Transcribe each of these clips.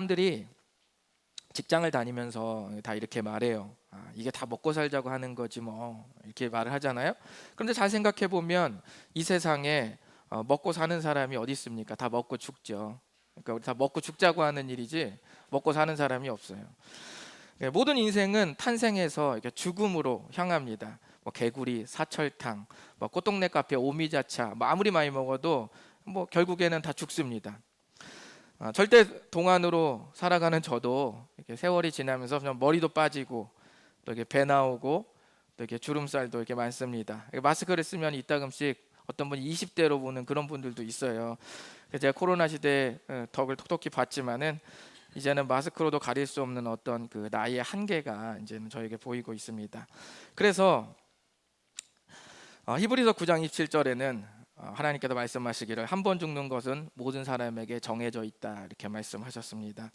사람들이 직장을 다니면서 다 이렇게 말해요. 이게 다 먹고 살자고 하는 거지 뭐, 이렇게 말을 하잖아요. 그런데 잘 생각해 보면 이 세상에 먹고 사는 사람이 어디 있습니까? 다 먹고 죽죠. 그러니까 우리 다 먹고 죽자고 하는 일이지 먹고 사는 사람이 없어요. 모든 인생은 탄생해서 이렇게 죽음으로 향합니다. 뭐 개구리, 사철탕, 뭐 꽃동네 카페, 오미자차, 뭐 아무리 많이 먹어도 뭐 결국에는 다 죽습니다. 절대 동안으로 살아가는 저도 이렇게 세월이 지나면서 그냥 머리도 빠지고 또 이렇게 배 나오고 또 이렇게 주름살도 이렇게 많습니다. 마스크를 쓰면 이따금씩 어떤 분이 20대로 보는 그런 분들도 있어요. 그래서 제가 코로나 시대에 덕을 톡톡히 봤지만은 이제는 마스크로도 가릴 수 없는 어떤 그 나이의 한계가 이제는 저에게 보이고 있습니다. 그래서 히브리서 9장 27절에는 하나님께서 말씀하시기를 한 번 죽는 것은 모든 사람에게 정해져 있다, 이렇게 말씀하셨습니다.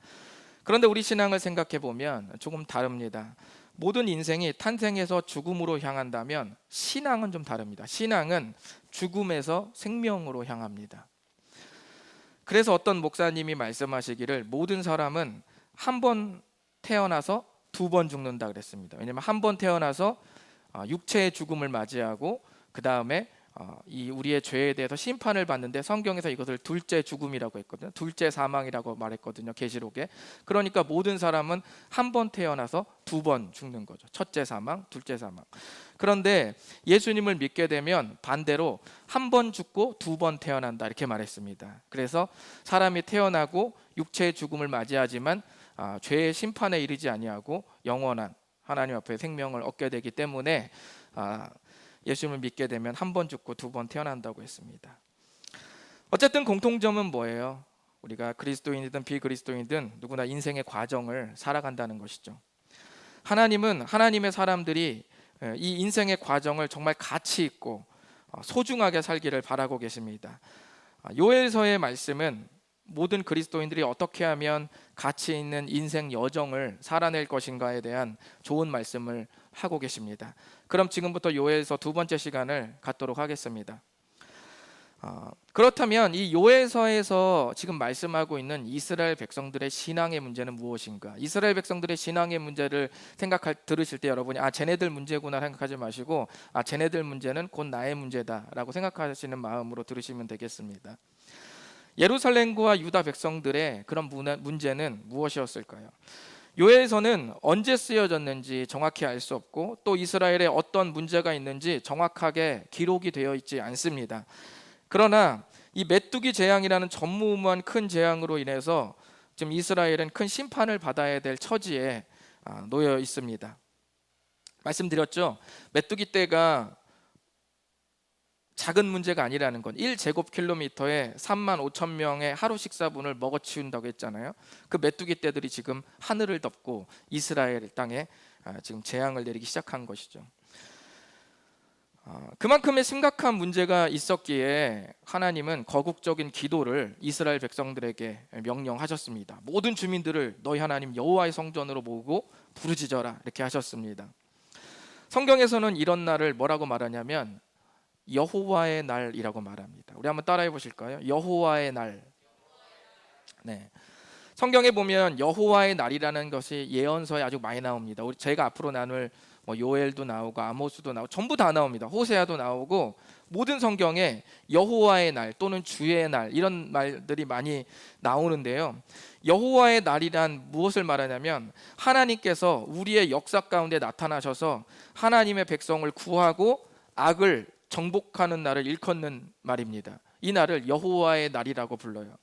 그런데 우리 신앙을 생각해 보면 조금 다릅니다. 모든 인생이 탄생에서 죽음으로 향한다면 신앙은 좀 다릅니다. 신앙은 죽음에서 생명으로 향합니다. 그래서 어떤 목사님이 말씀하시기를 모든 사람은 한 번 태어나서 두 번 죽는다 그랬습니다. 왜냐하면 한 번 태어나서 육체의 죽음을 맞이하고 그 다음에 이 우리의 죄에 대해서 심판을 받는데 성경에서 이것을 둘째 죽음이라고 했거든요. 둘째 사망이라고 말했거든요, 계시록에. 그러니까 모든 사람은 한 번 태어나서 두 번 죽는 거죠. 첫째 사망, 둘째 사망. 그런데 예수님을 믿게 되면 반대로 한 번 죽고 두 번 태어난다, 이렇게 말했습니다. 그래서 사람이 태어나고 육체의 죽음을 맞이하지만 죄의 심판에 이르지 아니하고 영원한 하나님 앞에 생명을 얻게 되기 때문에 예수님을 믿게 되면 한 번 죽고 두 번 태어난다고 했습니다. 어쨌든 공통점은 뭐예요? 우리가 그리스도인이든 비그리스도인이든 누구나 인생의 과정을 살아간다는 것이죠. 하나님은 하나님의 사람들이 이 인생의 과정을 정말 가치 있고 소중하게 살기를 바라고 계십니다. 요엘서의 말씀은 모든 그리스도인들이 어떻게 하면 가치 있는 인생 여정을 살아낼 것인가에 대한 좋은 말씀을 하고 계십니다. 그럼 지금부터 요엘서 두 번째 시간을 갖도록 하겠습니다. 그렇다면 이 요엘서에서 지금 말씀하고 있는 이스라엘 백성들의 신앙의 문제는 무엇인가? 이스라엘 백성들의 신앙의 문제를 들으실 때 여러분이 쟤네들 문제구나 생각하지 마시고 쟤네들 문제는 곧 나의 문제다라고 생각하시는 마음으로 들으시면 되겠습니다. 예루살렘과 유다 백성들의 그런 문제는 무엇이었을까요? 요엘서는 언제 쓰여졌는지 정확히 알 수 없고 또 이스라엘에 어떤 문제가 있는지 정확하게 기록이 되어 있지 않습니다. 그러나 이 메뚜기 재앙이라는 전무후무한 큰 재앙으로 인해서 지금 이스라엘은 큰 심판을 받아야 될 처지에 놓여 있습니다. 말씀드렸죠. 메뚜기 떼가 작은 문제가 아니라는 건 1제곱킬로미터에 3만 5천 명의 하루 식사분을 먹어치운다고 했잖아요. 그 메뚜기 떼들이 지금 하늘을 덮고 이스라엘 땅에 지금 재앙을 내리기 시작한 것이죠. 그만큼의 심각한 문제가 있었기에 하나님은 거국적인 기도를 이스라엘 백성들에게 명령하셨습니다. 모든 주민들을 너희 하나님 여호와의 성전으로 모으고 부르짖어라, 이렇게 하셨습니다. 성경에서는 이런 날을 뭐라고 말하냐면 여호와의 날이라고 말합니다. 우리 한번 따라해 보실까요? 여호와의 날. 네. 성경에 보면 여호와의 날이라는 것이 예언서에 아주 많이 나옵니다. 제가 앞으로 나눌 요엘도 나오고 아모스도 나오고 전부 다 나옵니다. 호세아도 나오고 모든 성경에 여호와의 날 또는 주의 날 이런 말들이 많이 나오는데요. 여호와의 날이란 무엇을 말하냐면 하나님께서 우리의 역사 가운데 나타나셔서 하나님의 백성을 구하고 악을 정복하는 날을 일컫는 말입니다. 이 날을 여호와의 날이라고 불러요.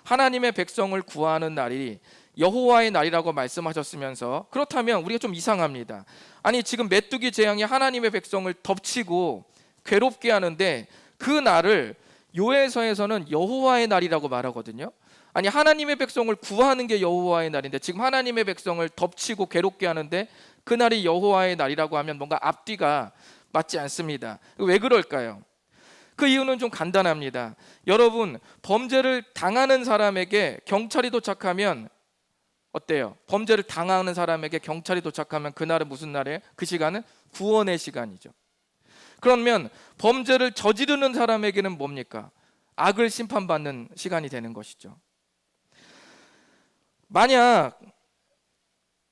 하나님의 백성을 구하는 날이 여호와의 날이라고 말씀하셨으면서 그렇다면 우리가 좀 이상합니다. 아니 지금 메뚜기 재앙이 하나님의 백성을 덮치고 괴롭게 하는데 그 날을 요엘서에서는 여호와의 날이라고 말하거든요. 아니 하나님의 백성을 구하는 게 여호와의 날인데 지금 하나님의 백성을 덮치고 괴롭게 하는데 그 날이 여호와의 날이라고 하면 뭔가 앞뒤가 맞지 않습니다. 왜 그럴까요? 그 이유는 좀 간단합니다. 여러분, 범죄를 당하는 사람에게 경찰이 도착하면 어때요? 범죄를 당하는 사람에게 경찰이 도착하면 그날은 무슨 날이에요? 그 시간은 구원의 시간이죠. 그러면 범죄를 저지르는 사람에게는 뭡니까? 악을 심판받는 시간이 되는 것이죠. 만약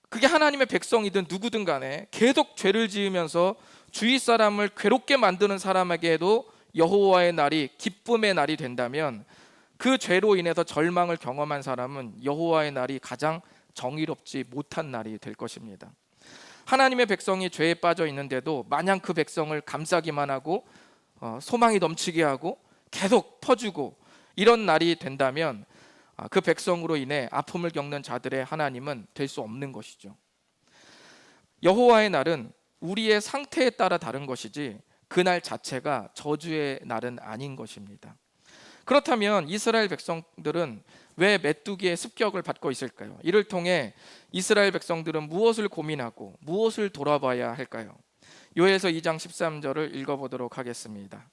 그게 하나님의 백성이든 누구든 간에 계속 죄를 지으면서 주위 사람을 괴롭게 만드는 사람에게도 여호와의 날이 기쁨의 날이 된다면, 그 죄로 인해서 절망을 경험한 사람은 여호와의 날이 가장 정의롭지 못한 날이 될 것입니다. 하나님의 백성이 죄에 빠져 있는데도 마냥 그 백성을 감싸기만 하고 소망이 넘치게 하고 계속 퍼주고 이런 날이 된다면, 그 백성으로 인해 아픔을 겪는 자들의 하나님은 될 수 없는 것이죠. 여호와의 날은 우리의 상태에 따라 다른 것이지 그날 자체가 저주의 날은 아닌 것입니다. 그렇다면 이스라엘 백성들은 왜 메뚜기의 습격을 받고 있을까요? 이를 통해 이스라엘 백성들은 무엇을 고민하고 무엇을 돌아봐야 할까요? 요에서 2장 13절을 읽어보도록 하겠습니다.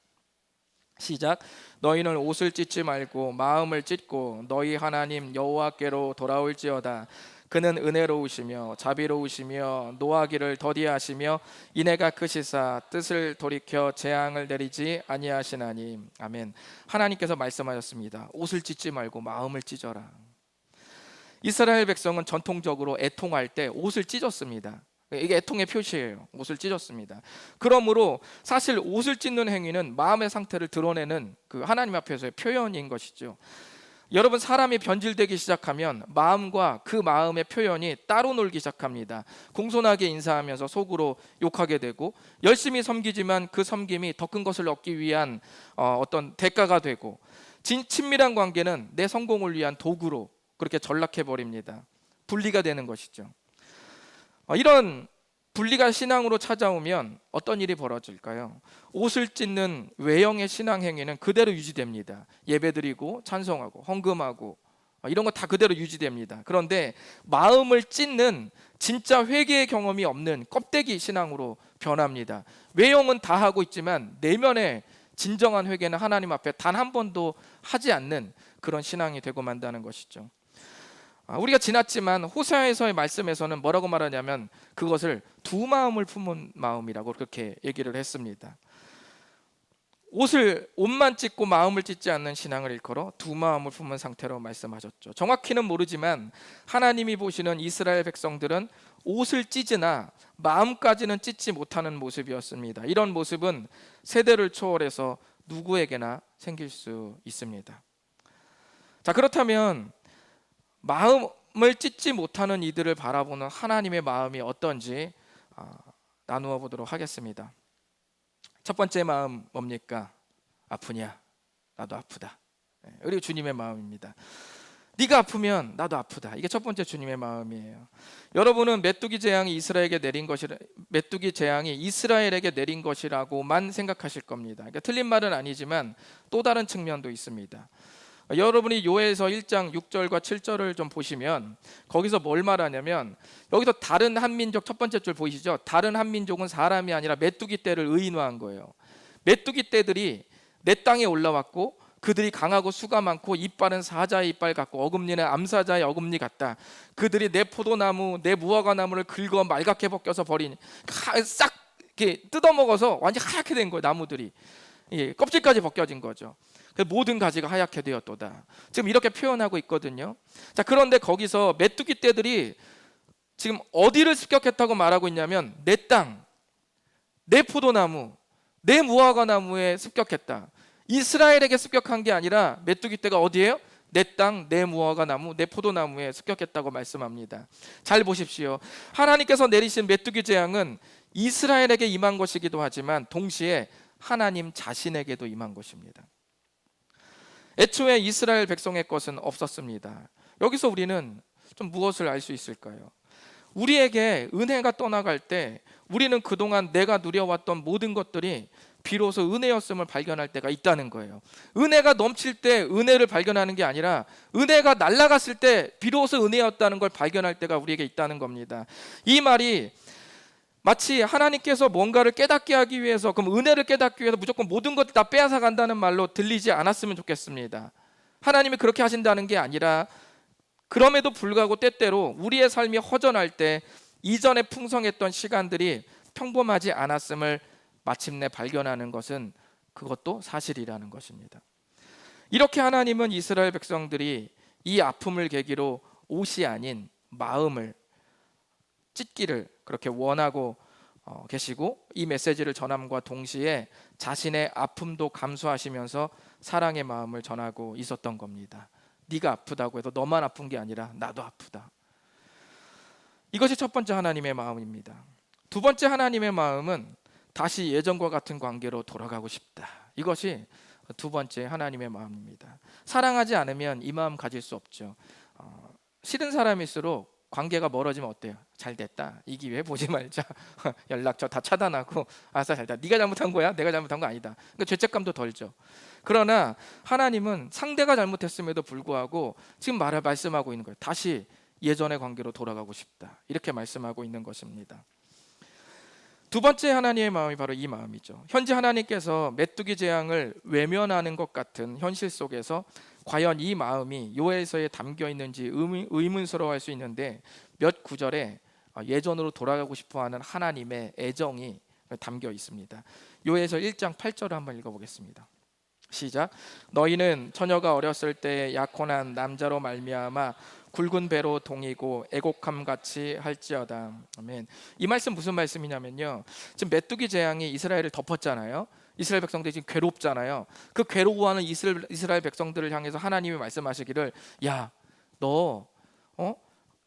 시작. 너희는 옷을 찢지 말고 마음을 찢고 너희 하나님 여호와께로 돌아올지어다. 그는 은혜로우시며 자비로우시며 노하기를 더디하시며 인애가 크시사 뜻을 돌이켜 재앙을 내리지 아니하시나니. 아멘. 하나님께서 말씀하셨습니다. 옷을 찢지 말고 마음을 찢어라. 이스라엘 백성은 전통적으로 애통할 때 옷을 찢었습니다. 이게 애통의 표시예요. 옷을 찢었습니다. 그러므로 사실 옷을 찢는 행위는 마음의 상태를 드러내는 그 하나님 앞에서의 표현인 것이죠. 여러분, 사람이 변질되기 시작하면 마음과 그 마음의 표현이 따로 놀기 시작합니다. 공손하게 인사하면서 속으로 욕하게 되고, 열심히 섬기지만 그 섬김이 더 큰 것을 얻기 위한 어떤 대가가 되고, 친밀한 관계는 내 성공을 위한 도구로 그렇게 전락해 버립니다. 분리가 되는 것이죠. 이런 분리가 신앙으로 찾아오면 어떤 일이 벌어질까요? 옷을 찢는 외형의 신앙 행위는 그대로 유지됩니다. 예배드리고 찬송하고 헌금하고 이런 거 다 그대로 유지됩니다. 그런데 마음을 찢는 진짜 회개의 경험이 없는 껍데기 신앙으로 변합니다. 외형은 다 하고 있지만 내면의 진정한 회개는 하나님 앞에 단 한 번도 하지 않는 그런 신앙이 되고 만다는 것이죠. 우리가 지났지만 호세아에서의 말씀에서는 뭐라고 말하냐면 그것을 두 마음을 품은 마음이라고 그렇게 얘기를 했습니다. 옷만 찢고 마음을 찢지 않는 신앙을 일컬어 두 마음을 품은 상태로 말씀하셨죠. 정확히는 모르지만 하나님이 보시는 이스라엘 백성들은 옷을 찢으나 마음까지는 찢지 못하는 모습이었습니다. 이런 모습은 세대를 초월해서 누구에게나 생길 수 있습니다. 자, 그렇다면 마음을 찢지 못하는 이들을 바라보는 하나님의 마음이 어떤지 나누어 보도록 하겠습니다. 첫 번째 마음 뭡니까? 아프냐? 나도 아프다. 그리고 주님의 마음입니다. 네가 아프면 나도 아프다. 이게 첫 번째 주님의 마음이에요. 여러분은 메뚜기 재앙이 이스라엘에게 내린 것이라고만 생각하실 겁니다. 그러니까 틀린 말은 아니지만 또 다른 측면도 있습니다. 여러분이 요에서 1장 6절과 7절을 좀 보시면 거기서 뭘 말하냐면, 여기서 다른 한 민족, 첫 번째 줄 보이시죠? 다른 한 민족은 사람이 아니라 메뚜기 떼를 의인화한 거예요. 메뚜기 떼들이 내 땅에 올라왔고 그들이 강하고 수가 많고 이빨은 사자의 이빨 같고 어금니는 암사자의 어금니 같다. 그들이 내 포도나무 내 무화과나무를 긁어 말갛게 벗겨서 버리니 싹 이렇게 뜯어먹어서 완전 하얗게 된 거예요. 나무들이 껍질까지 벗겨진 거죠. 모든 가지가 하얗게 되었도다. 지금 이렇게 표현하고 있거든요. 자, 그런데 거기서 메뚜기 떼들이 지금 어디를 습격했다고 말하고 있냐면 내 땅, 내 포도나무, 내 무화과나무에 습격했다. 이스라엘에게 습격한 게 아니라 메뚜기 떼가 어디예요? 내 땅, 내 무화과나무, 내 포도나무에 습격했다고 말씀합니다. 잘 보십시오. 하나님께서 내리신 메뚜기 재앙은 이스라엘에게 임한 것이기도 하지만 동시에 하나님 자신에게도 임한 것입니다. 애초에 이스라엘 백성의 것은 없었습니다. 여기서 우리는 좀 무엇을 알 수 있을까요? 우리에게 은혜가 떠나갈 때 우리는 그동안 내가 누려왔던 모든 것들이 비로소 은혜였음을 발견할 때가 있다는 거예요. 은혜가 넘칠 때 은혜를 발견하는 게 아니라 은혜가 날아갔을 때 비로소 은혜였다는 걸 발견할 때가 우리에게 있다는 겁니다. 이 말이 마치 하나님께서 뭔가를 깨닫게 하기 위해서, 그럼 은혜를 깨닫기 위해서 무조건 모든 것을 다 빼앗아 간다는 말로 들리지 않았으면 좋겠습니다. 하나님이 그렇게 하신다는 게 아니라 그럼에도 불구하고 때때로 우리의 삶이 허전할 때 이전에 풍성했던 시간들이 평범하지 않았음을 마침내 발견하는 것은 그것도 사실이라는 것입니다. 이렇게 하나님은 이스라엘 백성들이 이 아픔을 계기로 옷이 아닌 마음을 찢기를 그렇게 원하고 계시고, 이 메시지를 전함과 동시에 자신의 아픔도 감수하시면서 사랑의 마음을 전하고 있었던 겁니다. 네가 아프다고 해도 너만 아픈 게 아니라 나도 아프다. 이것이 첫 번째 하나님의 마음입니다. 두 번째 하나님의 마음은 다시 예전과 같은 관계로 돌아가고 싶다. 이것이 두 번째 하나님의 마음입니다. 사랑하지 않으면 이 마음 가질 수 없죠. 싫은 사람일수록 관계가 멀어지면 어때요? 잘 됐다, 이 기회에 보지 말자, 연락처 다 차단하고, 알았어, 잘 됐다, 네가 잘못한 거야, 내가 잘못한 거 아니다. 그러니까 죄책감도 덜죠. 그러나 하나님은 상대가 잘못했음에도 불구하고 지금 말씀하고 있는 거예요. 다시 예전의 관계로 돌아가고 싶다, 이렇게 말씀하고 있는 것입니다. 두 번째 하나님의 마음이 바로 이 마음이죠. 현재 하나님께서 메뚜기 재앙을 외면하는 것 같은 현실 속에서 과연 이 마음이 요엘서에 담겨 있는지 의문스러워할 수 있는데, 몇 구절에 예전으로 돌아가고 싶어하는 하나님의 애정이 담겨 있습니다. 요엘서 1장 8절을 한번 읽어보겠습니다. 시작. 너희는 처녀가 어렸을 때 약혼한 남자로 말미암아 굵은 배로 동이고 애곡함 같이 할지어다. 아멘. 이 말씀 무슨 말씀이냐면요, 지금 메뚜기 재앙이 이스라엘을 덮었잖아요. 이스라엘 백성들이 지금 괴롭잖아요. 그 괴로워하는 이스라엘 백성들을 향해서 하나님이 말씀하시기를, 야, 너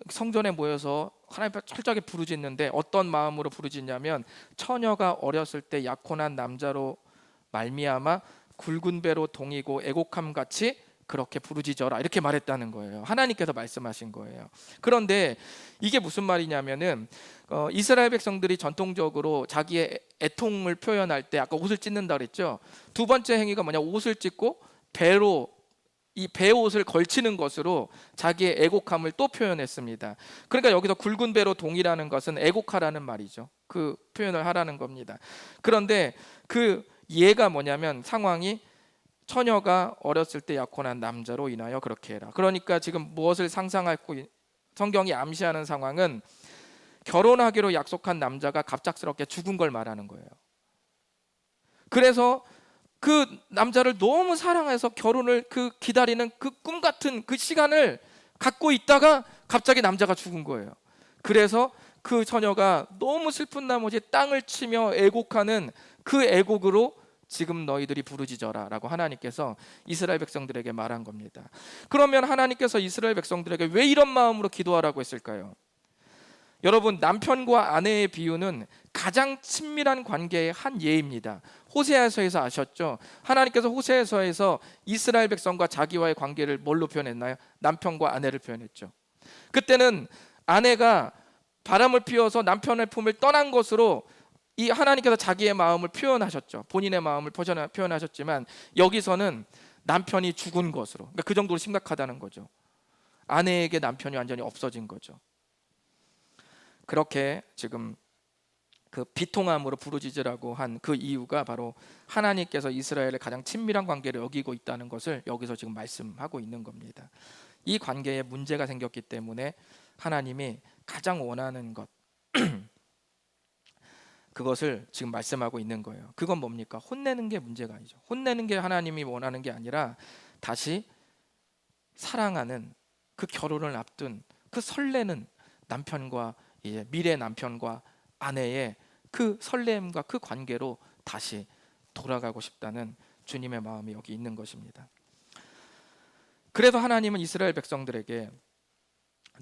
성전에 모여서 하나님 앞에 철저하게 부르짖는데 어떤 마음으로 부르짖냐면, 처녀가 어렸을 때 약혼한 남자로 말미암아 굵은 배로 동이고 애곡함 같이 그렇게 부르짖어라, 이렇게 말했다는 거예요. 하나님께서 말씀하신 거예요. 그런데 이게 무슨 말이냐면은, 이스라엘 백성들이 전통적으로 자기의 애통을 표현할 때 아까 옷을 찢는다 그랬죠. 두 번째 행위가 뭐냐, 옷을 찢고 배로 이 배옷을 걸치는 것으로 자기의 애곡함을 또 표현했습니다. 그러니까 여기서 굵은 배로 동이라는 것은 애곡하라는 말이죠. 그 표현을 하라는 겁니다. 그런데 그 예가 뭐냐면, 상황이 처녀가 어렸을 때 약혼한 남자로 인하여 그렇게 해라. 그러니까 지금 무엇을 상상하고 성경이 암시하는 상황은, 결혼하기로 약속한 남자가 갑작스럽게 죽은 걸 말하는 거예요. 그래서 그 남자를 너무 사랑해서 결혼을 기다리는 그 꿈 같은 그 시간을 갖고 있다가 갑자기 남자가 죽은 거예요. 그래서 그 처녀가 너무 슬픈 나머지 땅을 치며 애곡하는 그 애곡으로 지금 너희들이 부르짖어라 라고 하나님께서 이스라엘 백성들에게 말한 겁니다. 그러면 하나님께서 이스라엘 백성들에게 왜 이런 마음으로 기도하라고 했을까요? 여러분, 남편과 아내의 비유는 가장 친밀한 관계의 한 예입니다. 호세아서에서 아셨죠? 하나님께서 호세아서에서 이스라엘 백성과 자기와의 관계를 뭘로 표현했나요? 남편과 아내를 표현했죠. 그때는 아내가 바람을 피워서 남편의 품을 떠난 것으로 이 하나님께서 자기의 마음을 표현하셨죠. 본인의 마음을 표현하셨지만, 여기서는 남편이 죽은 것으로, 그러니까 그 정도로 심각하다는 거죠. 아내에게 남편이 완전히 없어진 거죠. 그렇게 지금 그 비통함으로 부르짖으라고 한 그 이유가 바로 하나님께서 이스라엘의 가장 친밀한 관계를 여기고 있다는 것을 여기서 지금 말씀하고 있는 겁니다. 이 관계에 문제가 생겼기 때문에 하나님이 가장 원하는 것, 그것을 지금 말씀하고 있는 거예요. 그건 뭡니까? 혼내는 게 문제가 아니죠. 혼내는 게 하나님이 원하는 게 아니라, 다시 사랑하는, 그 결혼을 앞둔 그 설레는 남편과 미래 남편과 아내의 그 설렘과 그 관계로 다시 돌아가고 싶다는 주님의 마음이 여기 있는 것입니다. 그래서 하나님은 이스라엘 백성들에게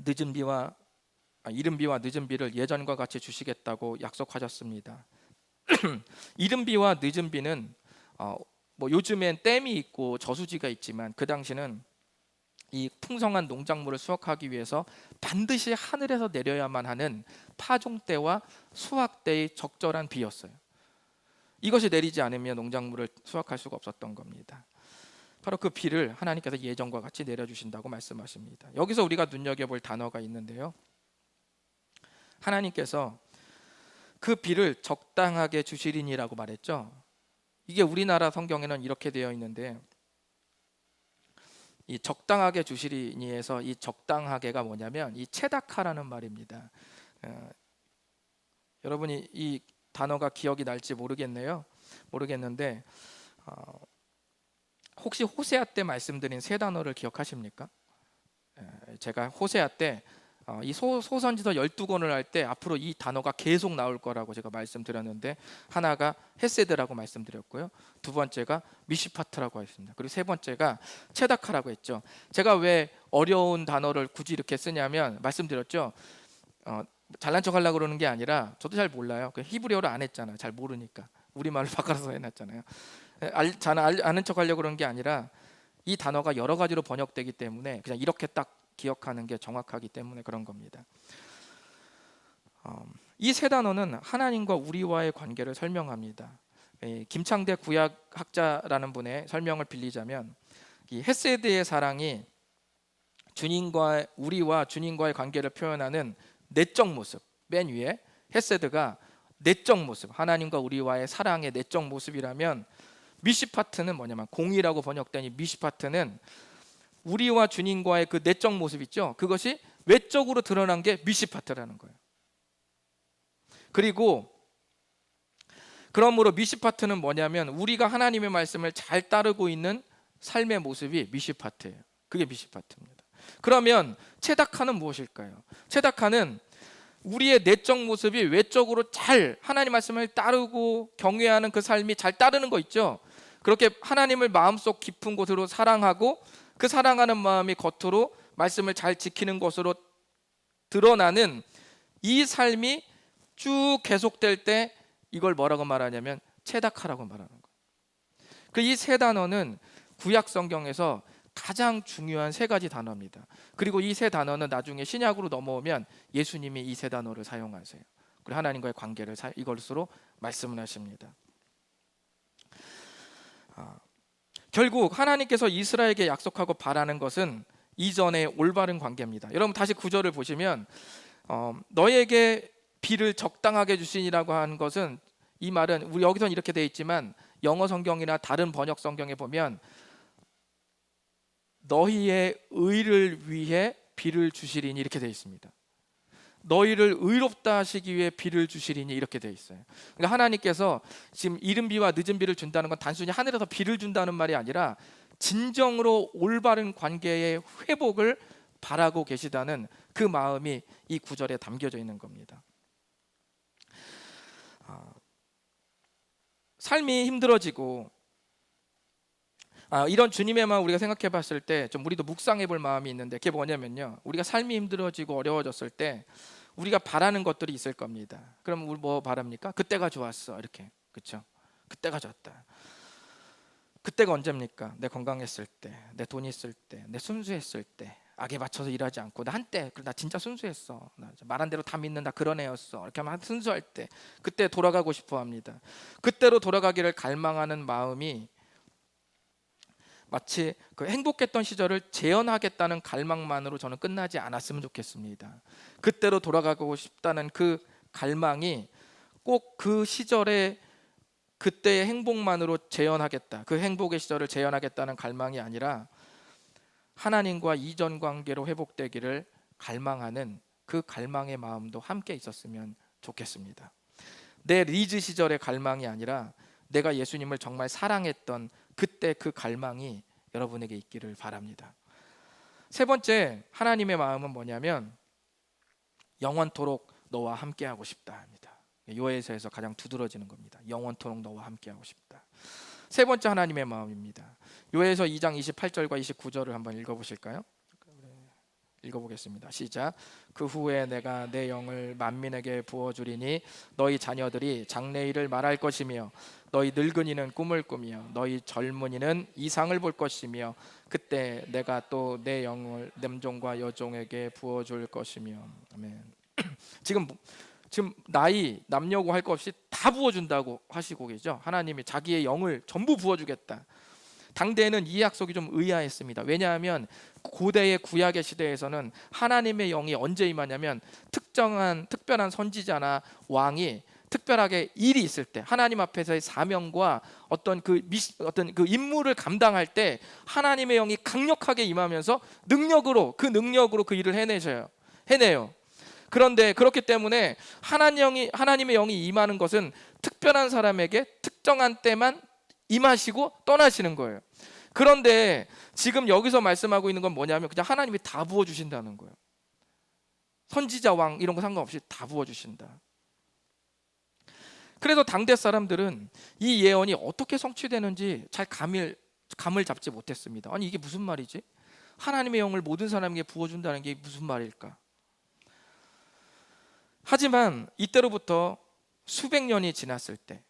이른 비와 늦은 비를 예전과 같이 주시겠다고 약속하셨습니다. 이른 비와 늦은 비는 요즘엔 댐이 있고 저수지가 있지만, 그 당시는 이 풍성한 농작물을 수확하기 위해서 반드시 하늘에서 내려야만 하는 파종 때와 수확 때의 적절한 비였어요. 이것이 내리지 않으면 농작물을 수확할 수가 없었던 겁니다. 바로 그 비를 하나님께서 예전과 같이 내려주신다고 말씀하십니다. 여기서 우리가 눈여겨볼 단어가 있는데요, 하나님께서 그 비를 적당하게 주시리니라고 말했죠. 이게 우리나라 성경에는 이렇게 되어 있는데, 이 적당하게 주시리니에서 이 적당하게가 뭐냐면 이 체다카라는 말입니다. 여러분이 이 단어가 기억이 날지 모르겠는데 혹시 호세아 때 말씀드린 세 단어를 기억하십니까? 제가 호세아 때 이 소선지서 12권을 할 때 앞으로 이 단어가 계속 나올 거라고 제가 말씀드렸는데, 하나가 헤세드라고 말씀드렸고요, 두 번째가 미시파트라고 했습니다. 그리고 세 번째가 체다카라고 했죠. 제가 왜 어려운 단어를 굳이 이렇게 쓰냐면, 말씀드렸죠, 잘난 척 하려고 그러는 게 아니라 저도 잘 몰라요. 그 히브리어를 안 했잖아요. 잘 모르니까 우리말로 바꿔서 해놨잖아요. 저는 아는 척 하려고 그러는 게 아니라 이 단어가 여러 가지로 번역되기 때문에 그냥 이렇게 딱 기억하는 게 정확하기 때문에 그런 겁니다. 이 세 단어는 하나님과 우리와의 관계를 설명합니다. 김창대 구약학자라는 분의 설명을 빌리자면, 이 헤세드의 사랑이 우리와 주님과의 관계를 표현하는 내적 모습, 맨 위에 헤세드가 내적 모습, 하나님과 우리와의 사랑의 내적 모습이라면, 미시파트는 뭐냐면, 공이라고 번역된 이 미시파트는 우리와 주님과의 그 내적 모습 있죠, 그것이 외적으로 드러난 게 미시파트라는 거예요. 그리고 그러므로 미시파트는 뭐냐면, 우리가 하나님의 말씀을 잘 따르고 있는 삶의 모습이 미시파트예요. 그게 미시파트입니다. 그러면 체다카는 무엇일까요? 체다카는 우리의 내적 모습이 외적으로 잘 하나님 말씀을 따르고 경외하는 그 삶이 잘 따르는 거 있죠. 그렇게 하나님을 마음속 깊은 곳으로 사랑하고 그 사랑하는 마음이 겉으로 말씀을 잘 지키는 것으로 드러나는 이 삶이 쭉 계속될 때, 이걸 뭐라고 말하냐면 체다카라고 말하는 거예요. 그 이 세 단어는 구약 성경에서 가장 중요한 세 가지 단어입니다. 그리고 이 세 단어는 나중에 신약으로 넘어오면 예수님이 이 세 단어를 사용하세요. 그리고 하나님과의 관계를 이것으로 말씀을 하십니다. 결국 하나님께서 이스라엘에게 약속하고 바라는 것은 이전의 올바른 관계입니다. 여러분 다시 구절을 보시면, 너에게 비를 적당하게 주시니라고 하는 것은, 이 말은 우리 여기서는 이렇게 되어 있지만 영어 성경이나 다른 번역 성경에 보면 너희의 의를 위해 비를 주시리니 이렇게 되어 있습니다. 너희를 의롭다 하시기 위해 비를 주시리니 이렇게 되어 있어요. 그러니까 하나님께서 지금 이른 비와 늦은 비를 준다는 건 단순히 하늘에서 비를 준다는 말이 아니라 진정으로 올바른 관계의 회복을 바라고 계시다는 그 마음이 이 구절에 담겨져 있는 겁니다. 삶이 힘들어지고 이런 주님의 마음 우리가 생각해 봤을 때 좀 우리도 묵상해 볼 마음이 있는데, 그게 뭐냐면요, 우리가 삶이 힘들어지고 어려워졌을 때 우리가 바라는 것들이 있을 겁니다. 그럼 우리 뭐 바랍니까? 그때가 좋았어, 이렇게. 그렇죠? 그때가 좋았다. 그때가 언제입니까? 내 건강했을 때, 내 돈이 있을 때, 내 순수했을 때, 악에 맞춰서 일하지 않고 나 한때 나 진짜 순수했어, 나 말한 대로 다 믿는 나 그런 애였어, 이렇게 하면 순수할 때, 그때 돌아가고 싶어 합니다. 그때로 돌아가기를 갈망하는 마음이 마치 그 행복했던 시절을 재현하겠다는 갈망만으로 저는 끝나지 않았으면 좋겠습니다. 그때로 돌아가고 싶다는 그 갈망이 꼭 그 시절의 그때의 행복만으로 재현하겠다, 그 행복의 시절을 재현하겠다는 갈망이 아니라 하나님과 이전 관계로 회복되기를 갈망하는 그 갈망의 마음도 함께 있었으면 좋겠습니다. 내 리즈 시절의 갈망이 아니라 내가 예수님을 정말 사랑했던 그때 그 갈망이 여러분에게 있기를 바랍니다. 세 번째, 하나님의 마음은 뭐냐면 영원토록 너와 함께하고 싶다 합니다. 요에서에서 가장 두드러지는 겁니다. 영원토록 너와 함께하고 싶다. 세 번째 하나님의 마음입니다. 요에서 2장 28절과 29절을 한번 읽어보실까요? 읽어보겠습니다. 시작. 그 후에 내가 내 영을 만민에게 부어주리니 너희 자녀들이 장래일을 말할 것이며 너희 늙은이는 꿈을 꾸며 너희 젊은이는 이상을 볼 것이며 그때 내가 또 내 영을 남종과 여종에게 부어줄 것이며. 아멘. 지금 나이 남녀고 할 것 없이 다 부어준다고 하시고 계죠. 하나님이 자기의 영을 전부 부어주겠다. 당대에는 이 약속이 좀 의아했습니다. 왜냐하면 고대의 구약의 시대에서는 하나님의 영이 언제 임하냐면 특별한 선지자나 왕이 특별하게 일이 있을 때, 하나님 앞에서의 사명과 어떤 그 임무를 감당할 때 하나님의 영이 강력하게 임하면서 능력으로 그 일을 해내요. 그런데 그렇기 때문에 하나님의 영이 임하는 것은 특별한 사람에게 특정한 때만 임하시고 떠나시는 거예요. 그런데 지금 여기서 말씀하고 있는 건 뭐냐면 그냥 하나님이 다 부어주신다는 거예요. 선지자, 왕 이런 거 상관없이 다 부어주신다. 그래서 당대 사람들은 이 예언이 어떻게 성취되는지 잘 감을 잡지 못했습니다. 아니 이게 무슨 말이지? 하나님의 영을 모든 사람에게 부어준다는 게 무슨 말일까? 하지만 이때로부터 수백 년이 지났을 때,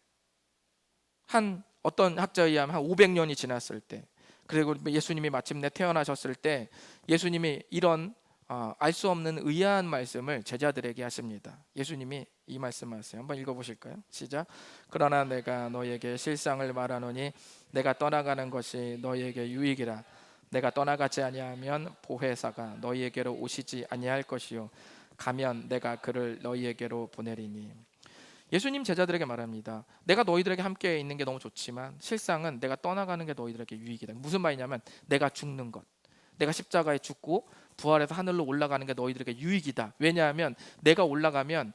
한 어떤 학자에 의하면 한 500년이 지났을 때, 그리고 예수님이 마침내 태어나셨을 때 예수님이 이런 알 수 없는 의아한 말씀을 제자들에게 하십니다. 예수님이 이 말씀하세요. 한번 읽어보실까요? 시작. 그러나 내가 너에게 실상을 말하노니 내가 떠나가는 것이 너희에게 유익이라. 내가 떠나가지 아니하면 보혜사가 너희에게로 오시지 아니할 것이요 가면 내가 그를 너희에게로 보내리니. 예수님 제자들에게 말합니다. 내가 너희들에게 함께 있는 게 너무 좋지만 실상은 내가 떠나가는 게 너희들에게 유익이다. 무슨 말이냐면 내가 죽는 것, 내가 십자가에 죽고 부활해서 하늘로 올라가는 게 너희들에게 유익이다. 왜냐하면 내가 올라가면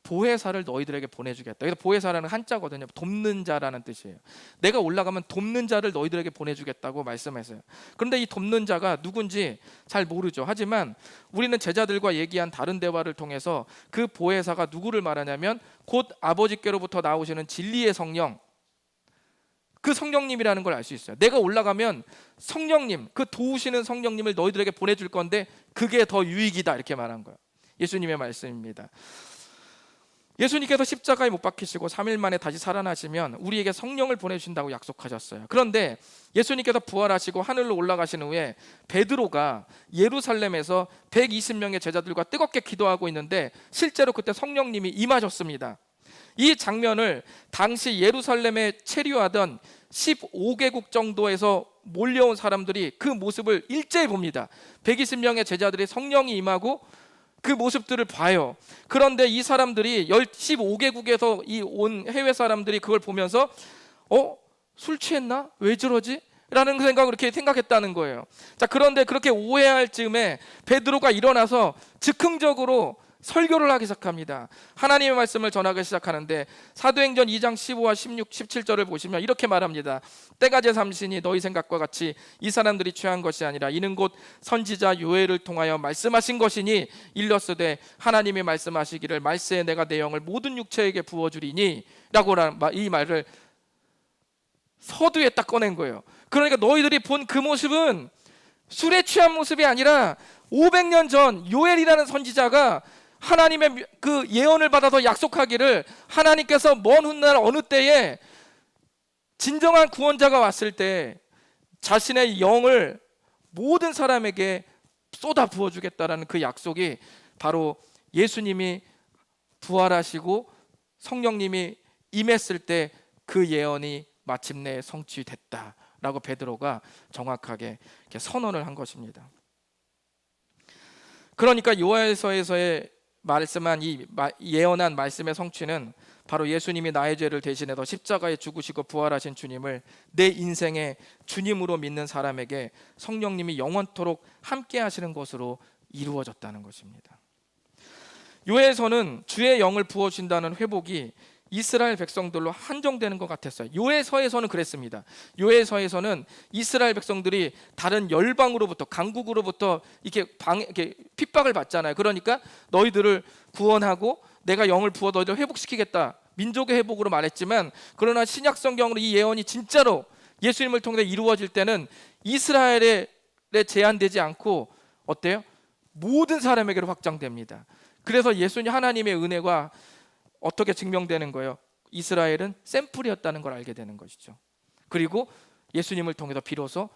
보혜사를 너희들에게 보내주겠다. 여기서 보혜사라는 한자거든요. 돕는 자라는 뜻이에요. 내가 올라가면 돕는 자를 너희들에게 보내주겠다고 말씀했어요. 그런데 이 돕는 자가 누군지 잘 모르죠. 하지만 우리는 제자들과 얘기한 다른 대화를 통해서 그 보혜사가 누구를 말하냐면 곧 아버지께로부터 나오시는 진리의 성령, 그 성령님이라는 걸 알 수 있어요. 내가 올라가면 성령님, 그 도우시는 성령님을 너희들에게 보내줄 건데 그게 더 유익이다 이렇게 말한 거예요. 예수님의 말씀입니다. 예수님께서 십자가에 못 박히시고 3일 만에 다시 살아나시면 우리에게 성령을 보내주신다고 약속하셨어요. 그런데 예수님께서 부활하시고 하늘로 올라가신 후에 베드로가 예루살렘에서 120명의 제자들과 뜨겁게 기도하고 있는데 실제로 그때 성령님이 임하셨습니다. 이 장면을 당시 예루살렘에 체류하던 15개국 정도에서 몰려온 사람들이 그 모습을 일제히 봅니다. 120명의 제자들이 성령이 임하고 그 모습들을 봐요. 그런데 이 사람들이 15개국에서 온 해외 사람들이 그걸 보면서 술 취했나? 왜 저러지? 라는 생각을 이렇게 생각했다는 거예요. 자, 그런데 그렇게 오해할 즈음에 베드로가 일어나서 즉흥적으로 설교를 하기 시작합니다. 하나님의 말씀을 전하기 시작하는데 사도행전 2장 15와 16, 17절을 보시면 이렇게 말합니다. 때가 제3시니 너희 생각과 같이 이 사람들이 취한 것이 아니라 이는 곧 선지자 요엘을 통하여 말씀하신 것이니 일렀으되 하나님이 말씀하시기를 말세에 내가 내 영을 모든 육체에게 부어주리니 라고 이 말을 서두에 딱 꺼낸 거예요. 그러니까 너희들이 본 그 모습은 술에 취한 모습이 아니라 500년 전 요엘이라는 선지자가 하나님의 그 예언을 받아서 약속하기를 하나님께서 먼 훗날 어느 때에 진정한 구원자가 왔을 때 자신의 영을 모든 사람에게 쏟아 부어주겠다라는 그 약속이 바로 예수님이 부활하시고 성령님이 임했을 때 그 예언이 마침내 성취됐다라고 베드로가 정확하게 이렇게 선언을 한 것입니다. 그러니까 요엘서에서의 말씀한 이 예언한 말씀의 성취는 바로 예수님이 나의 죄를 대신해서 십자가에 죽으시고 부활하신 주님을 내 인생의 주님으로 믿는 사람에게 성령님이 영원토록 함께 하시는 것으로 이루어졌다는 것입니다. 요엘서는 주의 영을 부어주신다는 회복이 이스라엘 백성들로 한정되는 것 같았어요. 요엘서에서는 그랬습니다. 요엘서에서는 이스라엘 백성들이 다른 열방으로부터 강국으로부터 이렇게 핍박을 받잖아요. 그러니까 너희들을 구원하고 내가 영을 부어 너희들을 회복시키겠다. 민족의 회복으로 말했지만 그러나 신약 성경으로 이 예언이 진짜로 예수님을 통해 이루어질 때는 이스라엘에 제한되지 않고 어때요? 모든 사람에게로 확장됩니다. 그래서 예수님 하나님의 은혜가 어떻게 증명되는 거예요? 이스라엘은 샘플이었다는 걸 알게 되는 것이죠. 그리고 예수님을 통해서 비로소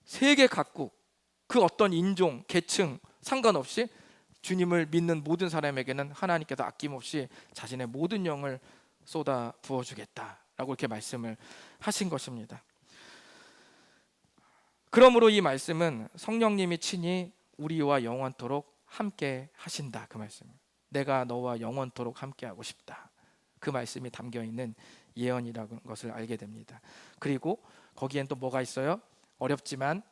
세계 각국 그 어떤 인종, 계층 상관없이 주님을 믿는 모든 사람에게는 하나님께서 아낌없이 자신의 모든 영을 쏟아 부어주겠다라고 이렇게 말씀을 하신 것입니다. 그러므로 이 말씀은 성령님이 친히 우리와 영원토록 함께 하신다 그 말씀입니다. 내가 너와 영원토록 함께하고 싶다. 그 말씀이 담겨있는 예언이라는 것을 알게 됩니다. 그리고 거기엔 또 뭐가 있어요? 어렵지만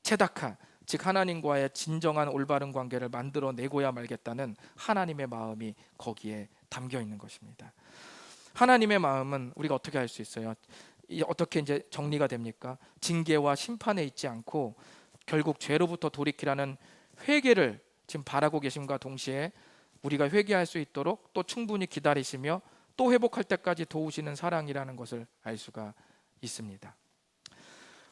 체다카, 즉 하나님과의 진정한 올바른 관계를 만들어내고야 말겠다는 하나님의 마음이 거기에 담겨있는 것입니다. 하나님의 마음은 우리가 어떻게 알 수 있어요? 어떻게 이제 정리가 됩니까? 징계와 심판에 있지 않고 결국 죄로부터 돌이키라는 회개를 지금 바라고 계심과 동시에 우리가 회개할 수 있도록 또 충분히 기다리시며 또 회복할 때까지 도우시는 사랑이라는 것을 알 수가 있습니다.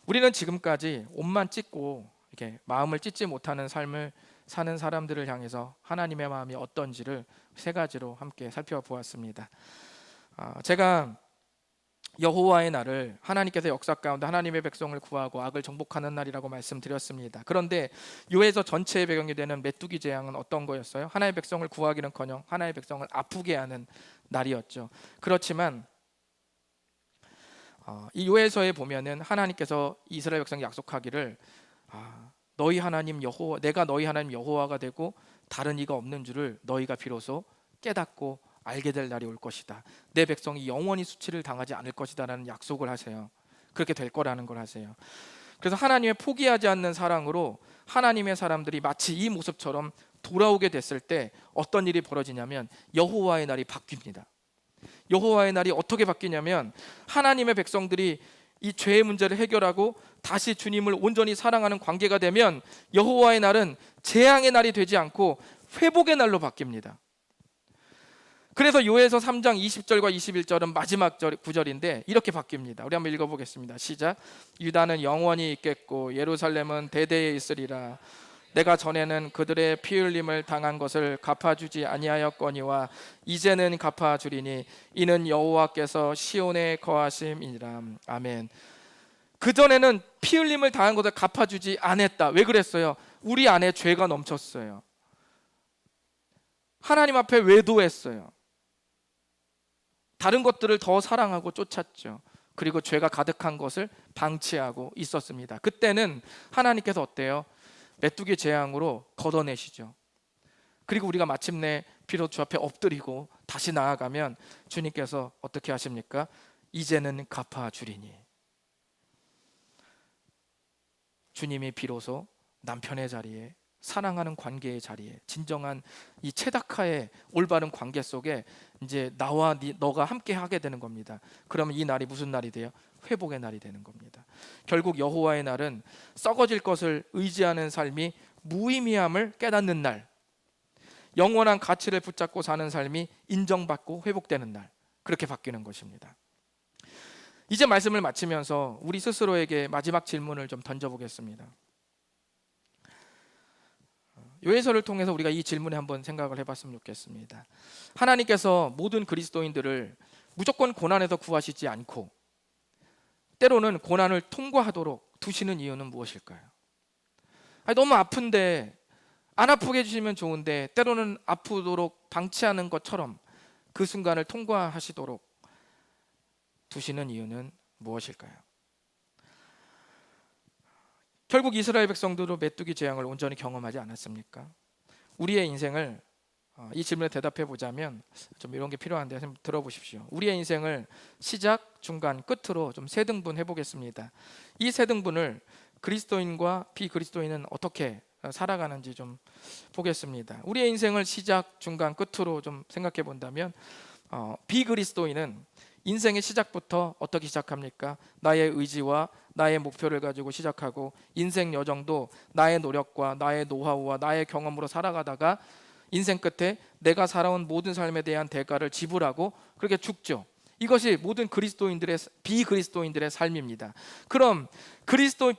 우리는 지금까지 옷만 찢고 이렇게 마음을 찢지 못하는 삶을 사는 사람들을 향해서 하나님의 마음이 어떤지를 세 가지로 함께 살펴보았습니다. 제가 여호와의 날을 하나님께서 역사 가운데 하나님의 백성을 구하고 악을 정복하는 날이라고 말씀드렸습니다. 그런데 요에서 전체의 배경이 되는 메뚜기 재앙은 어떤 거였어요? 하나님의 백성을 구하기는커녕 하나님의 백성을 아프게 하는 날이었죠. 그렇지만 이 요에서에 보면은 하나님께서 이스라엘 백성에 약속하기를 너희 하나님 여호와, 내가 너희 하나님 여호와가 되고 다른 이가 없는 줄을 너희가 비로소 깨닫고 알게 될 날이 올 것이다. 내 백성이 영원히 수치를 당하지 않을 것이다 라는 약속을 하세요. 그렇게 될 거라는 걸 하세요. 그래서 하나님의 포기하지 않는 사랑으로 하나님의 사람들이 마치 이 모습처럼 돌아오게 됐을 때 어떤 일이 벌어지냐면 여호와의 날이 바뀝니다. 여호와의 날이 어떻게 바뀌냐면 하나님의 백성들이 이 죄의 문제를 해결하고 다시 주님을 온전히 사랑하는 관계가 되면 여호와의 날은 재앙의 날이 되지 않고 회복의 날로 바뀝니다. 그래서 요에서 3장 20절과 21절은 마지막 구절인데 이렇게 바뀝니다. 우리 한번 읽어보겠습니다. 시작. 유다는 영원히 있겠고 예루살렘은 대대에 있으리라. 내가 전에는 그들의 피 흘림을 당한 것을 갚아주지 아니하였거니와 이제는 갚아주리니 이는 여호와께서 시온에 거하심이니라. 아멘. 그전에는 피 흘림을 당한 것을 갚아주지 않았다. 왜 그랬어요? 우리 안에 죄가 넘쳤어요. 하나님 앞에 외도했어요. 다른 것들을 더 사랑하고 쫓았죠. 그리고 죄가 가득한 것을 방치하고 있었습니다. 그때는 하나님께서 어때요? 메뚜기 재앙으로 걷어내시죠. 그리고 우리가 마침내 비로소 주 앞에 엎드리고 다시 나아가면 주님께서 어떻게 하십니까? 이제는 갚아주리니. 주님이 비로소 남편의 자리에, 사랑하는 관계의 자리에, 진정한 이 체다카의 올바른 관계 속에 이제 나와 너가 함께 하게 되는 겁니다. 그러면 이 날이 무슨 날이 돼요? 회복의 날이 되는 겁니다. 결국 여호와의 날은 썩어질 것을 의지하는 삶이 무의미함을 깨닫는 날, 영원한 가치를 붙잡고 사는 삶이 인정받고 회복되는 날, 그렇게 바뀌는 것입니다. 이제 말씀을 마치면서 우리 스스로에게 마지막 질문을 좀 던져보겠습니다. 요해서를 통해서 우리가 이 질문에 한번 생각을 해봤으면 좋겠습니다. 하나님께서 모든 그리스도인들을 무조건 고난에서 구하시지 않고 때로는 고난을 통과하도록 두시는 이유는 무엇일까요? 너무 아픈데 안 아프게 해주시면 좋은데 때로는 아프도록 방치하는 것처럼 그 순간을 통과하시도록 두시는 이유는 무엇일까요? 결국 이스라엘 백성들도 메뚜기 재앙을 온전히 경험하지 않았습니까? 우리의 인생을 이 질문에 대답해 보자면 좀 이런 게 필요한데 좀 들어보십시오. 우리의 인생을 시작, 중간, 끝으로 좀 세 등분 해보겠습니다. 이 세 등분을 그리스도인과 비그리스도인은 어떻게 살아가는지 좀 보겠습니다. 우리의 인생을 시작, 중간, 끝으로 좀 생각해 본다면 비그리스도인은 인생의 시작부터 어떻게 시작합니까? 나의 의지와 나의 목표를 가지고 시작하고 인생 여정도 나의 노력과 나의 노하우와 나의 경험으로 살아가다가 인생 끝에 내가 살아온 모든 삶에 대한 대가를 지불하고 그렇게 죽죠. 이것이 모든 비그리스도인들의 삶입니다. 그럼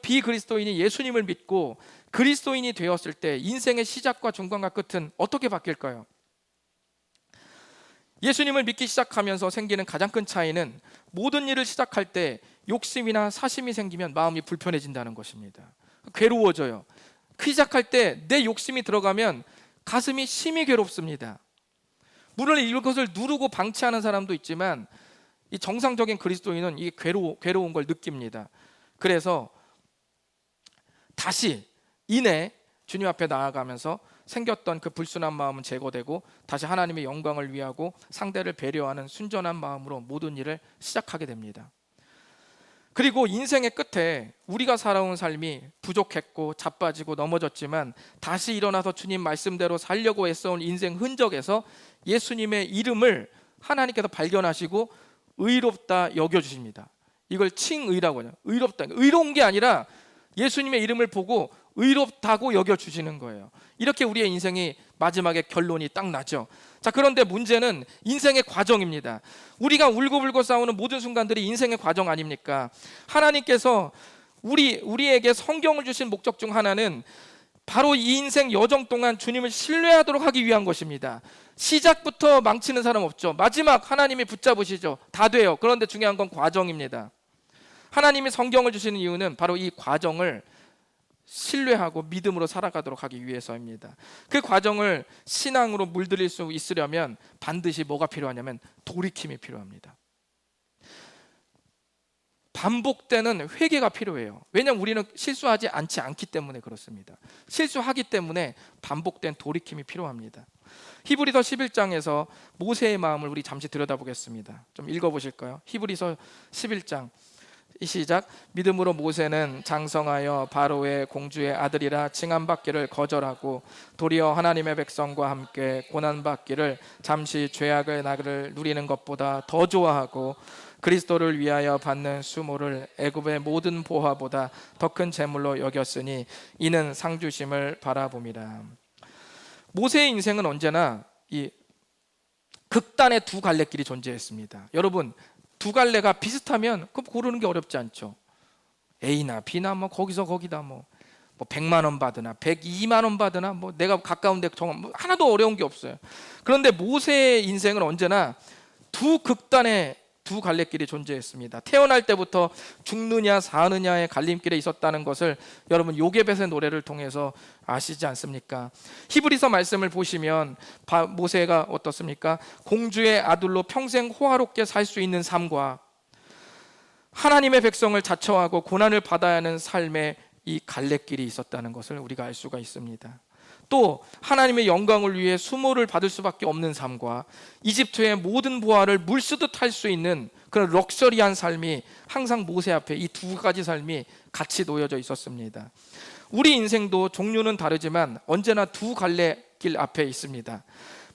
비그리스도인이 예수님을 믿고 그리스도인이 되었을 때 인생의 시작과 중간과 끝은 어떻게 바뀔까요? 예수님을 믿기 시작하면서 생기는 가장 큰 차이는 모든 일을 시작할 때 욕심이나 사심이 생기면 마음이 불편해진다는 것입니다. 괴로워져요. 시작할 때 내 욕심이 들어가면 가슴이 심히 괴롭습니다. 물론 이것을 누르고 방치하는 사람도 있지만 이 정상적인 그리스도인은 이 괴로운 걸 느낍니다. 그래서 다시 이내 주님 앞에 나아가면서 생겼던 그 불순한 마음은 제거되고 다시 하나님의 영광을 위하고 상대를 배려하는 순전한 마음으로 모든 일을 시작하게 됩니다. 그리고 인생의 끝에 우리가 살아온 삶이 부족했고 자빠지고 넘어졌지만 다시 일어나서 주님 말씀대로 살려고 애써온 인생 흔적에서 예수님의 이름을 하나님께서 발견하시고 의롭다 여겨주십니다. 이걸 칭의라고 하죠. 의롭다. 의로운 게 아니라 예수님의 이름을 보고 의롭다고 여겨주시는 거예요. 이렇게 우리의 인생이 마지막에 결론이 딱 나죠. 자, 그런데 문제는 인생의 과정입니다. 우리가 울고불고 싸우는 모든 순간들이 인생의 과정 아닙니까? 하나님께서 우리에게 성경을 주신 목적 중 하나는 바로 이 인생 여정 동안 주님을 신뢰하도록 하기 위한 것입니다. 시작부터 망치는 사람 없죠. 마지막 하나님이 붙잡으시죠. 다 돼요. 그런데 중요한 건 과정입니다. 하나님이 성경을 주시는 이유는 바로 이 과정을 신뢰하고 믿음으로 살아가도록 하기 위해서입니다. 그 과정을 신앙으로 물들일 수 있으려면 반드시 뭐가 필요하냐면 돌이킴이 필요합니다. 반복되는 회개가 필요해요. 왜냐하면 우리는 실수하지 않기 때문에 그렇습니다. 실수하기 때문에 반복된 돌이킴이 필요합니다. 히브리서 11장에서 모세의 마음을 우리 잠시 들여다보겠습니다. 좀 읽어보실까요? 히브리서 11장 시작. 믿음으로 모세는 장성하여 바로의 공주의 아들이라 칭함받기를 거절하고 도리어 하나님의 백성과 함께 고난받기를 잠시 죄악의 나그를 누리는 것보다 더 좋아하고 그리스도를 위하여 받는 수모를 애굽의 모든 보화보다 더 큰 재물로 여겼으니 이는 상주심을 바라봄이라. 모세의 인생은 언제나 이 극단의 두 갈래길이 존재했습니다. 여러분, 두 갈래가 비슷하면 그 고르는 게 어렵지 않죠. A나 B나 뭐 거기서 거기다 뭐 100만 원 받으나 102만 원 받으나 뭐 내가 가까운데 정말 뭐 하나도 어려운 게 없어요. 그런데 모세의 인생은 언제나 두 극단의 두 갈래길이 존재했습니다. 태어날 때부터 죽느냐 사느냐의 갈림길에 있었다는 것을 여러분 요게벳의 노래를 통해서 아시지 않습니까? 히브리서 말씀을 보시면 모세가 어떻습니까? 공주의 아들로 평생 호화롭게 살 수 있는 삶과 하나님의 백성을 자처하고 고난을 받아야 하는 삶의 이 갈래길이 있었다는 것을 우리가 알 수가 있습니다. 또 하나님의 영광을 위해 수모를 받을 수밖에 없는 삶과 이집트의 모든 보화를 물쓰듯 할 수 있는 그런 럭셔리한 삶이 항상 모세 앞에 이 두 가지 삶이 같이 놓여져 있었습니다. 우리 인생도 종류는 다르지만 언제나 두 갈래 길 앞에 있습니다.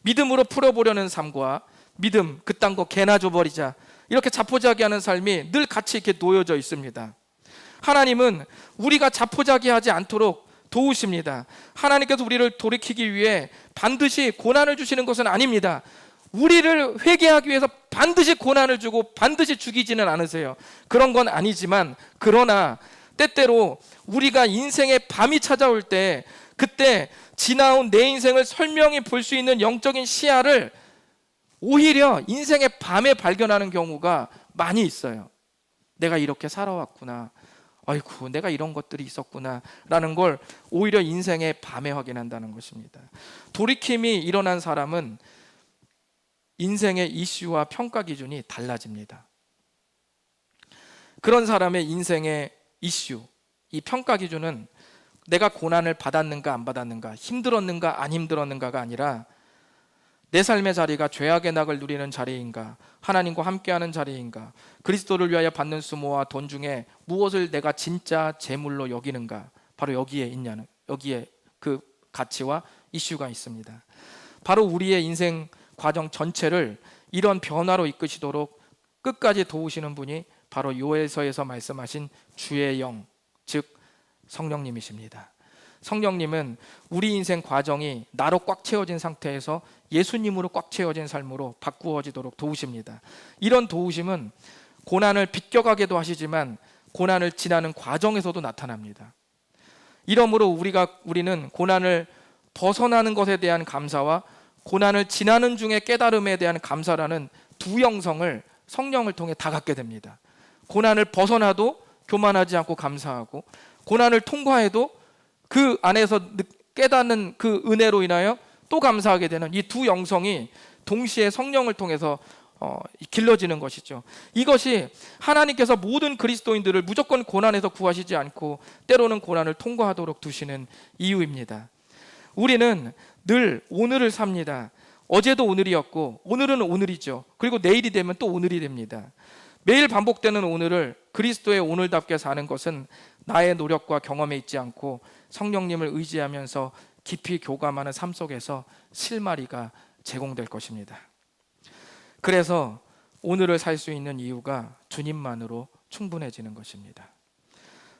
믿음으로 풀어보려는 삶과 믿음 그딴 거 개나 줘버리자 이렇게 자포자기하는 삶이 늘 같이 이렇게 놓여져 있습니다. 하나님은 우리가 자포자기하지 않도록 도우십니다. 하나님께서 우리를 돌이키기 위해 반드시 고난을 주시는 것은 아닙니다. 우리를 회개하기 위해서 반드시 고난을 주고 반드시 죽이지는 않으세요. 그런 건 아니지만 그러나 때때로 우리가 인생의 밤이 찾아올 때 그때 지나온 내 인생을 설명해 볼 수 있는 영적인 시야를 오히려 인생의 밤에 발견하는 경우가 많이 있어요. 내가 이렇게 살아왔구나. 아이고 내가 이런 것들이 있었구나 라는 걸 오히려 인생의 밤에 확인한다는 것입니다. 돌이킴이 일어난 사람은 인생의 이슈와 평가 기준이 달라집니다. 그런 사람의 인생의 이슈, 이 평가 기준은 내가 고난을 받았는가 안 받았는가, 힘들었는가 안 힘들었는가가 아니라 내 삶의 자리가 죄악의 낙을 누리는 자리인가, 하나님과 함께하는 자리인가, 그리스도를 위하여 받는 수모와 돈 중에 무엇을 내가 진짜 재물로 여기는가, 바로 여기에 그 가치와 이슈가 있습니다. 바로 우리의 인생 과정 전체를 이런 변화로 이끄시도록 끝까지 도우시는 분이 바로 요엘서에서 말씀하신 주의 영, 즉 성령님이십니다. 성령님은 우리 인생 과정이 나로 꽉 채워진 상태에서 예수님으로 꽉 채워진 삶으로 바꾸어지도록 도우십니다. 이런 도우심은 고난을 비껴가게도 하시지만 고난을 지나는 과정에서도 나타납니다. 이러므로 우리는 고난을 벗어나는 것에 대한 감사와 고난을 지나는 중에 깨달음에 대한 감사라는 두 영성을 성령을 통해 다 갖게 됩니다. 고난을 벗어나도 교만하지 않고 감사하고, 고난을 통과해도 그 안에서 깨닫는 그 은혜로 인하여 또 감사하게 되는 이 두 영성이 동시에 성령을 통해서 길러지는 것이죠. 이것이 하나님께서 모든 그리스도인들을 무조건 고난에서 구하시지 않고 때로는 고난을 통과하도록 두시는 이유입니다. 우리는 늘 오늘을 삽니다. 어제도 오늘이었고 오늘은 오늘이죠. 그리고 내일이 되면 또 오늘이 됩니다. 매일 반복되는 오늘을 그리스도의 오늘답게 사는 것은 나의 노력과 경험에 있지 않고 성령님을 의지하면서 깊이 교감하는 삶 속에서 실마리가 제공될 것입니다. 그래서 오늘을 살 수 있는 이유가 주님만으로 충분해지는 것입니다.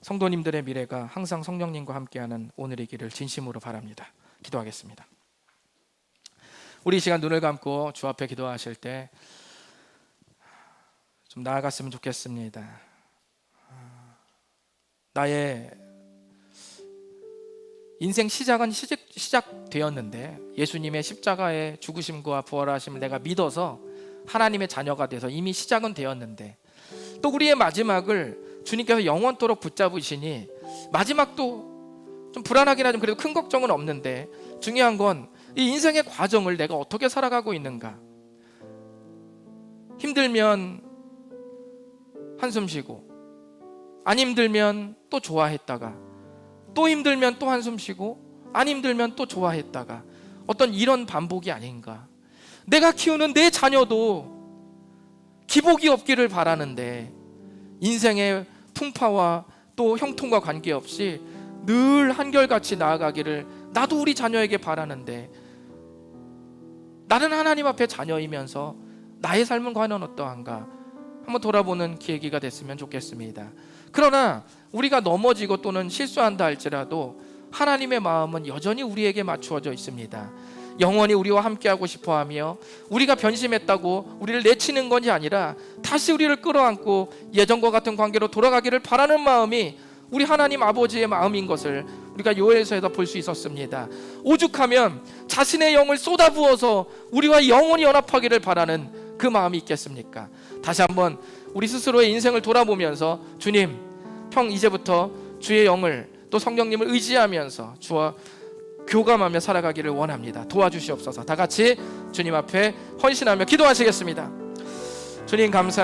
성도님들의 미래가 항상 성령님과 함께하는 오늘이기를 진심으로 바랍니다. 기도하겠습니다. 우리 이 시간 눈을 감고 주 앞에 기도하실 때 좀 나아갔으면 좋겠습니다. 나의 인생 시작은 시작되었는데 예수님의 십자가의 죽으심과 부활하심을 내가 믿어서 하나님의 자녀가 돼서 이미 시작은 되었는데, 또 우리의 마지막을 주님께서 영원토록 붙잡으시니 마지막도 좀 불안하긴 하지만 그래도 큰 걱정은 없는데, 중요한 건 이 인생의 과정을 내가 어떻게 살아가고 있는가. 힘들면 한숨 쉬고, 안 힘들면 또 좋아했다가, 또 힘들면 또 한숨 쉬고, 안 힘들면 또 좋아했다가, 어떤 이런 반복이 아닌가. 내가 키우는 내 자녀도 기복이 없기를 바라는데, 인생의 풍파와 또 형통과 관계없이 늘 한결같이 나아가기를 나도 우리 자녀에게 바라는데, 나는 하나님 앞에 자녀이면서 나의 삶은 과연 어떠한가 한번 돌아보는 계기가 됐으면 좋겠습니다. 그러나 우리가 넘어지고 또는 실수한다 할지라도 하나님의 마음은 여전히 우리에게 맞추어져 있습니다. 영원히 우리와 함께하고 싶어하며, 우리가 변심했다고 우리를 내치는 것이 아니라 다시 우리를 끌어안고 예전과 같은 관계로 돌아가기를 바라는 마음이 우리 하나님 아버지의 마음인 것을 우리가 요엘서에서 볼 수 있었습니다. 오죽하면 자신의 영을 쏟아부어서 우리와 영원히 연합하기를 바라는 그 마음이 있겠습니까? 다시 한번 우리 스스로의 인생을 돌아보면서, 주님, 이제부터 주의 영을 또 성령님을 의지하면서 주와 교감하며 살아가기를 원합니다. 도와주시옵소서. 다 같이 주님 앞에 헌신하며 기도하시겠습니다. 주님 감사